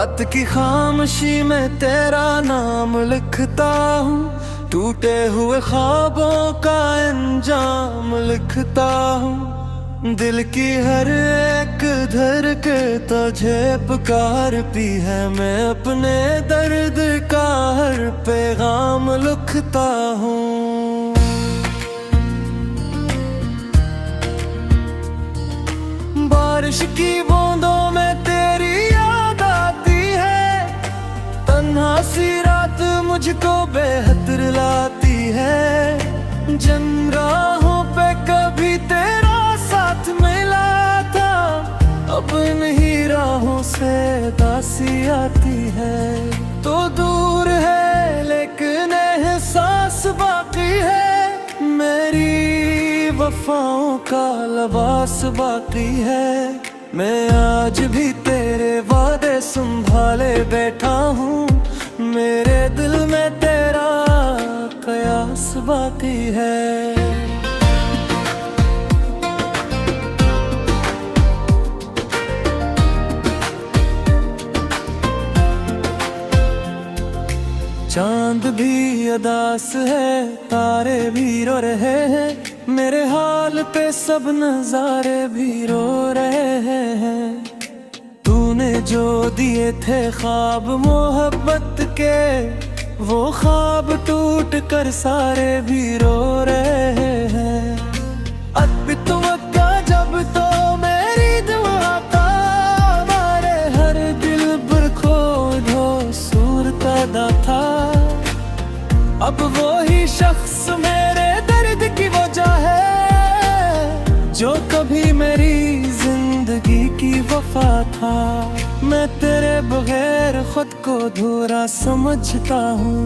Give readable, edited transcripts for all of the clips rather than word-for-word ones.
रात की खामोशी में तेरा नाम लिखता हूँ, टूटे हुए ख्वाबों का अंजाम लिखता हूँ। दिल की हर एक धड़के तुझे पुकारती है, मैं अपने दर्द का हर पैगाम लिखता हूँ। बारिश की बूंदों में तेरी याद आती है, तन्हा सी रात मुझको बेहतर लाती है। जिन राहों पे कभी तेरा साथ मिला था, अब इन्हीं राहों से दासी आती है। तो दूर है लेकिन एहसास बाकी है, मेरी वफाओं का लिबास बाकी है। मैं आज भी तेरे वादे संभाले बैठा हूँ, मेरे दिल में तेरा कयास बाकी है। चांद भी उदास है, तारे भी रो रहे हैं, मेरे हाल पे सब नजारे भी रो रहे हैं। तूने जो दिए थे ख्वाब मोहब्बत के, वो ख्वाब टूट कर सारे भी रो रहे हैं। अब तो वक्का जब तो मेरी दुआ का मारे हर दिल पर खो धो सूरत अदा था। अब वो ही शख्स मेरे दर्द की वजह है, जो कभी मेरी जिंदगी की वफा था। मैं तेरे बगैर खुद को अधूरा समझता हूँ,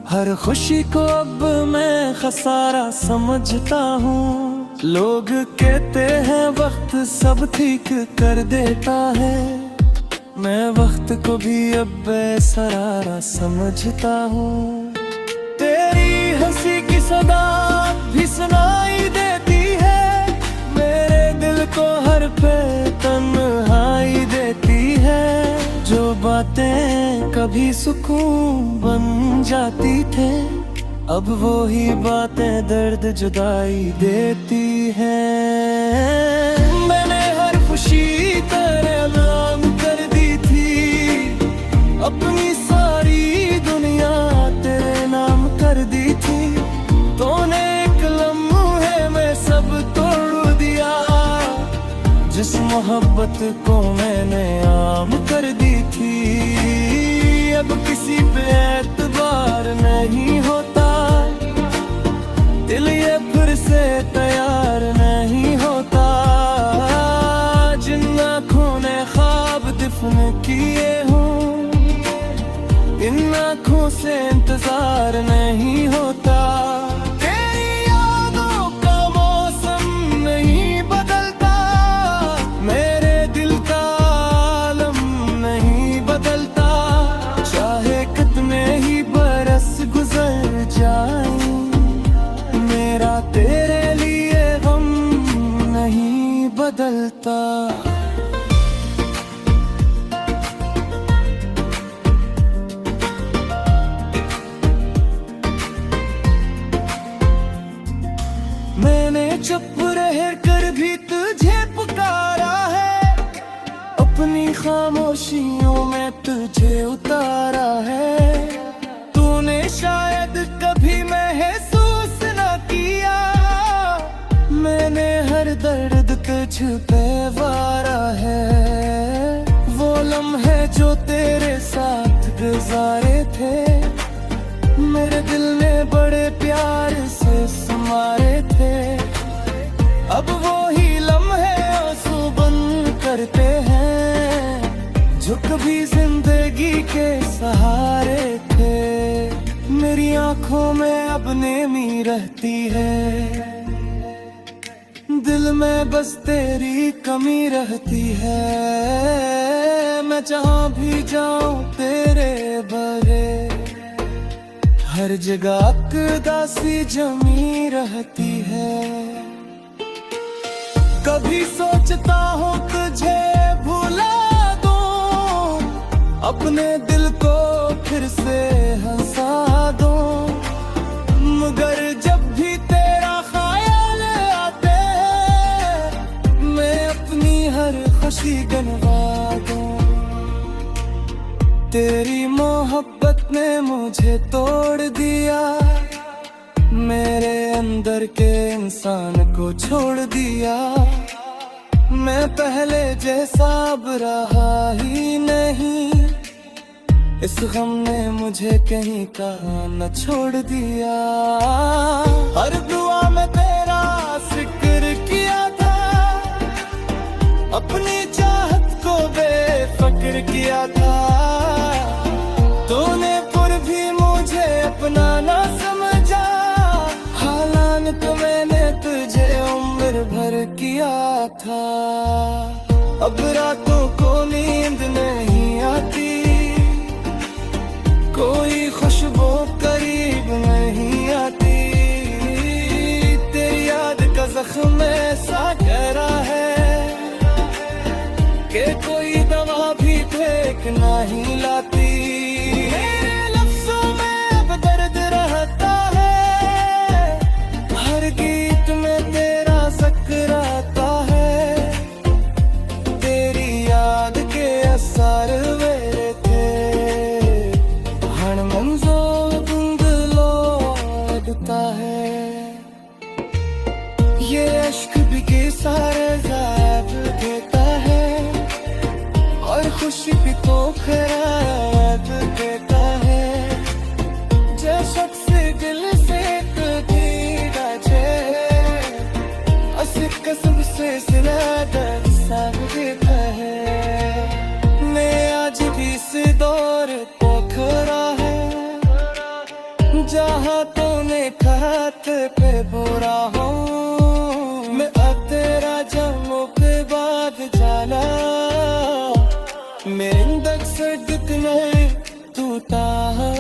हर खुशी को अब मैं खसारा समझता हूँ। लोग कहते हैं वक्त सब ठीक कर देता है, मैं वक्त को भी अब बेसरारा समझता हूँ। तेरी हंसी की सदा भी सुनाई देती है, मेरे दिल को हर पे तन्हाई देती है। जो बातें कभी सुकून बन जाती थे, अब वो ही बातें दर्द जुदाई देती हैं। मैंने हर खुशी तेरे नाम कर दी थी, अपनी सारी दुनिया तेरे नाम कर दी थी। तूने एक लम्हे में सब तोड़ दिया, जिस मोहब्बत को मैंने आम कर दी थी। अब किसी पे एतबार नहीं होता, दिल ये फिर से तैयार नहीं होता। जिन आँखों ने ख्वाब दफन किए हूँ, इन आँखों से इंतजार नहीं होता। तेरी यादों का मौसम नहीं बदलता, मेरे दिल का आलम नहीं बदलता। चाहे कितने ही बरस गुजर जाएं, मेरा तेरे लिए गम नहीं बदलता। मैंने चुप रह कर भी तुझे पुकारा है, अपनी खामोशियों में तुझे उतारा है। तूने शायद कभी महसूस न किया, मैंने हर दर्द तुझ पे वारा है। वो लम्हे जो तेरे साथ गुजारे थे, मेरे दिल ने बड़े प्यार से संवारे थे। अब वो ही लम्हे आंसू बन करते हैं, जो कभी जिंदगी के सहारे थे। मेरी आंखों में अब नेमी रहती है, दिल में बस तेरी कमी रहती है। मैं जहाँ भी जाऊं तेरे बगैर, हर जगह उदासी जमी रहती है। कभी सोचता हूँ तुझे भुला दूं, अपने दिल को फिर से हंसा दूं, मगर जब भी तेरा ख्याल आते मैं अपनी हर खुशी गनवा दूं। तेरी मोहब्बत ने मुझे तोड़ दिया, मेरे अंदर के इंसान को छोड़ दिया। मैं पहले जैसा अब रहा ही नहीं, इस गम ने मुझे कहीं का न छोड़ दिया। हर दुआ में तेरा जिक्र किया था, अपनी चाहत को बेफिक्र किया था। तूने फिर भी मुझे अपना ना समझा, हालांकि मैंने तुझे उम्र भर किया था। अब रातों को नींद नहीं आती, कोई खुशबू करीब नहीं आती। तेरी याद का जख्म ऐसा गहरा है कि कोई दवा भी फेंक नहीं लाती। मेरे लफ्ज़ों में अब दर्द रहता है, हर गीत में तेरा जिक्र आता है। तेरी याद के असर मेरे थे, हर मंज़िल धुंधलो लगता है। ये अश्क भी के सारे ज़ायब देता है, और खुशी भी तो खराब देता है। जो शख्स दिल से कभी राजे, असली कसम से सिला दर्द साथ देता है। मैं आज भी इस दौर को खड़ा है, जहाँ तूने कहा पे बुरा हो। मैं अब तेरा जन्मों के बाद जाना, मेरे दर्द से कितने टूटा है।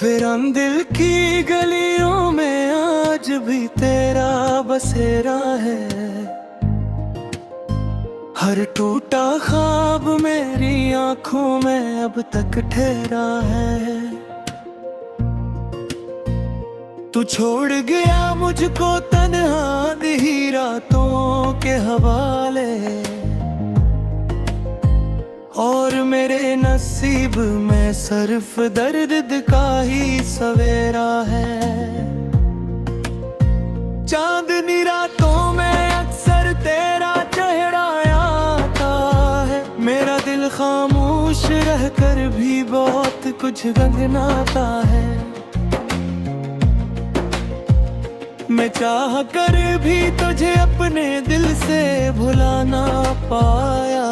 वीरान दिल की गलियों में आज भी तेरा बसेरा है, हर टूटा ख्वाब मेरी आंखों में अब तक ठहरा है। तू छोड़ गया मुझको तन्हा दी रातों के हवाले, और मेरे नसीब में सिर्फ दर्द का ही सवेरा है। चांदनी रातों में अक्सर तेरा चेहरा आता है, मेरा दिल खामोश रहकर भी बहुत कुछ गनगनाता है। मैं चाह कर भी तुझे अपने दिल से भुला ना पाया,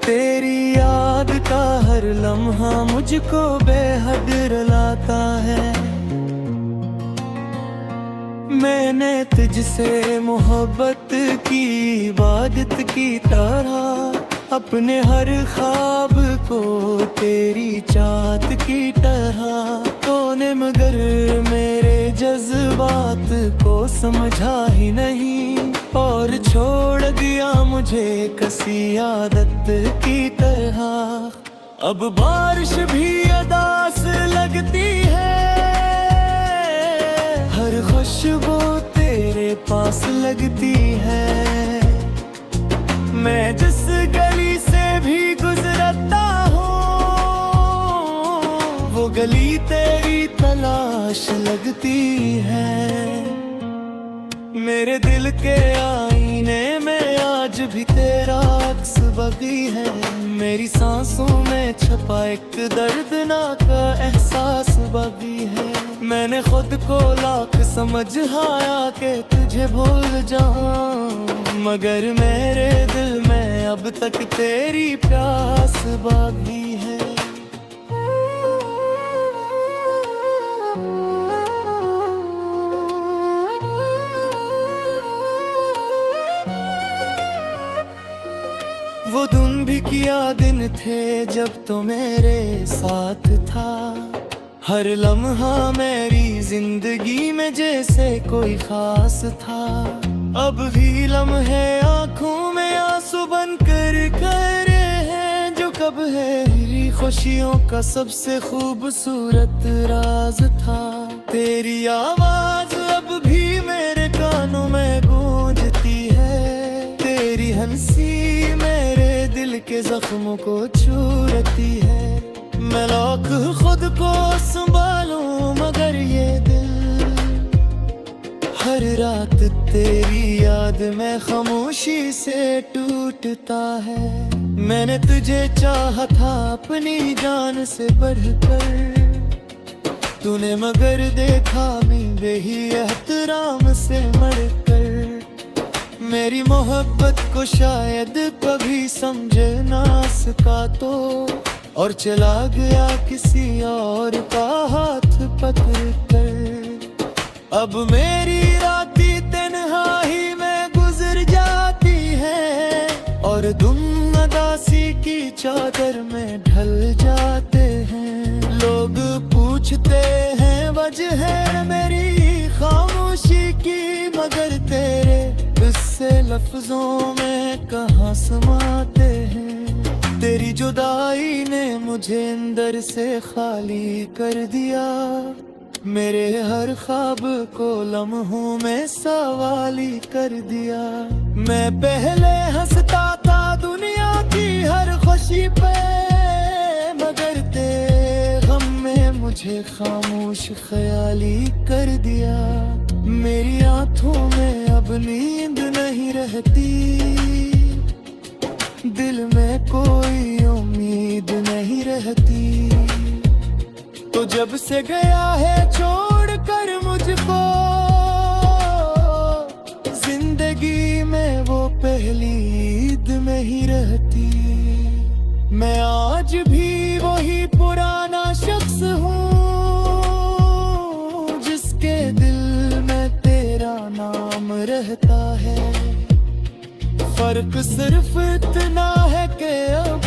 तेरी याद का हर लम्हा मुझको बेहद रुलाता है। मैंने तुझसे मोहब्बत की इबादत की तरह, अपने हर ख्वाब को तेरी चाहत की तरह तूने मगर मेरे जज्बात को समझा ही नहीं, और छोड़ दिया मुझे किसी आदत की तरह। अब बारिश भी अदास लगती है, हर खुशबू तेरे पास लगती है। मैं जिस गली से भी गुजरता हूँ, वो गली तेरी तलाश लगती है। मेरे दिल के आईने में आज भी तेरा अक्स बगी है, मेरी सांसों में छपा एक दर्दनाक एहसास बगी है। मैंने खुद को लाख समझाया कि तुझे भूल जाऊं, मगर मेरे दिल में अब तक तेरी प्यास बाकी है। दिन थे जब तो मेरे साथ था, हर लम्हा मेरी जिंदगी में जैसे कोई खास था। अब भी लम्हे आंखों में आंसू बन कर हैं, जो कब है मेरी खुशियों का सबसे खूबसूरत राज था। तेरी आवाज अब भी मेरे कानों में गूंजती है, तेरी हंसी मेरे दिल के जख्मों को छूती है। मैं लाख खुद को संभालूं मगर ये दिल हर रात तेरी याद में खामोशी से टूटता है। मैंने तुझे चाहा था अपनी जान से बढ़कर, तूने मगर देखा मैं बेही एहतराम से मरकर। मेरी मोहब्बत को शायद कभी समझ ना सका तो, और चला गया किसी और का हाथ पकड़ कर। अब मेरी रातें तन्हाई में गुजर जाती है, और तुम अदासी की चादर में ढल जाते हैं। लोग पूछते हैं वजह है मेरी खामोशी की, मगर तेरे किस्से लफ्जों में कहाँ समाते हैं। तेरी जुदाई ने मुझे अंदर से खाली कर दिया, मेरे हर ख्वाब को लम्हों में सवाली कर दिया। मैं पहले हंसता था दुनिया की हर खुशी पे, मगर तेरे गम में मुझे खामोश ख्याली कर दिया। मेरी आंखों में अब नींद नहीं रहती, दिल में कोई उम्मीद नहीं रहती। तो जब से गया है छोड़ कर मुझको, जिंदगी में वो पहली ईद में ही रहती। मैं आज भी वही पुराना शख्स हूँ, जिसके दिल में तेरा नाम रहता है। फर्क सिर्फ इतना है कि अब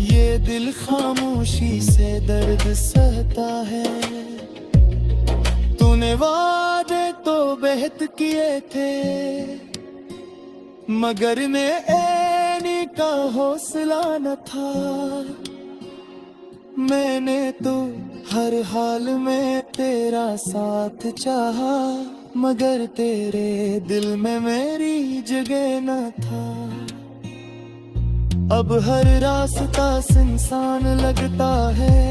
ये दिल खामोशी से दर्द सहता है। तूने वादे तो बेहद किए थे, मगर मैं ऐनी का हौसला न था। मैंने तो हर हाल में तेरा साथ चाहा, मगर तेरे दिल में मेरी जगह न था। अब हर रास्ता सुनसान लगता है,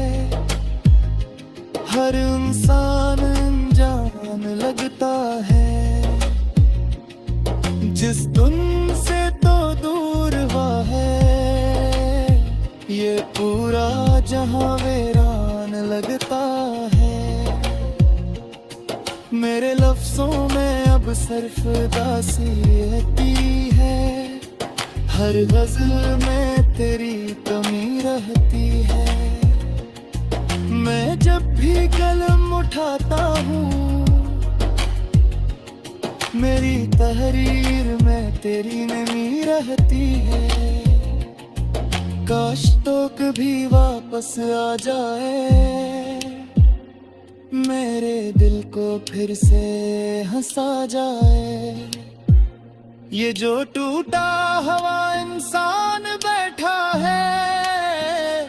हर इंसान अनजान लगता है। जिस तुम से तो दूर हुआ है, ये पूरा जहां वीरान लगता है। मेरे लफ्जों में अब सिर्फ उदासी रहती है, हर गजल में तेरी कमी रहती है। मैं जब भी कलम उठाता हूँ, मेरी तहरीर में तेरी नमी रहती है। काश तो कभी वापस आ जाए, मेरे दिल को फिर से हंसा जाए। ये जो टूटा हुआ इंसान बैठा है,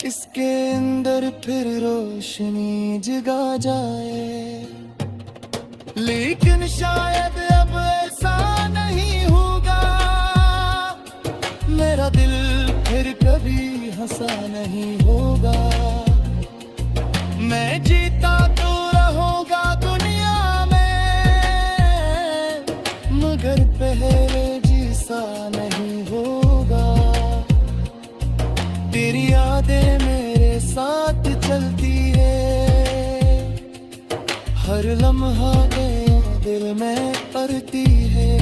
इसके अंदर फिर रोशनी जगा जाए। लेकिन शायद अब ऐसा नहीं होगा, मेरा दिल फिर कभी हंसा नहीं होगा। मैं जीता तो रहूंगा दुनिया में, मगर पहले जैसा नहीं होगा। तेरी यादें मेरे साथ चलती है, हर लम्हा दिल में पड़ती है।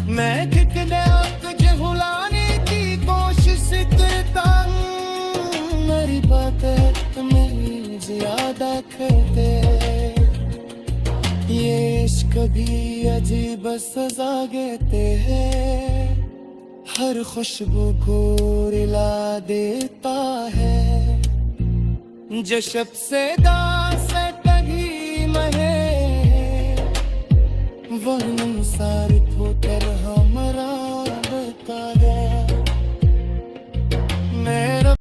मैं कितने तुझे भुलाने की कोशिश करता हूँ, मेरी बातें तुम्हें ज्यादा करते। ये इश्क भी अजीब सजा देते हैं, हर खुशबू को रिला देता है जशब से दास टगी महे वर्णन सारित हो तरह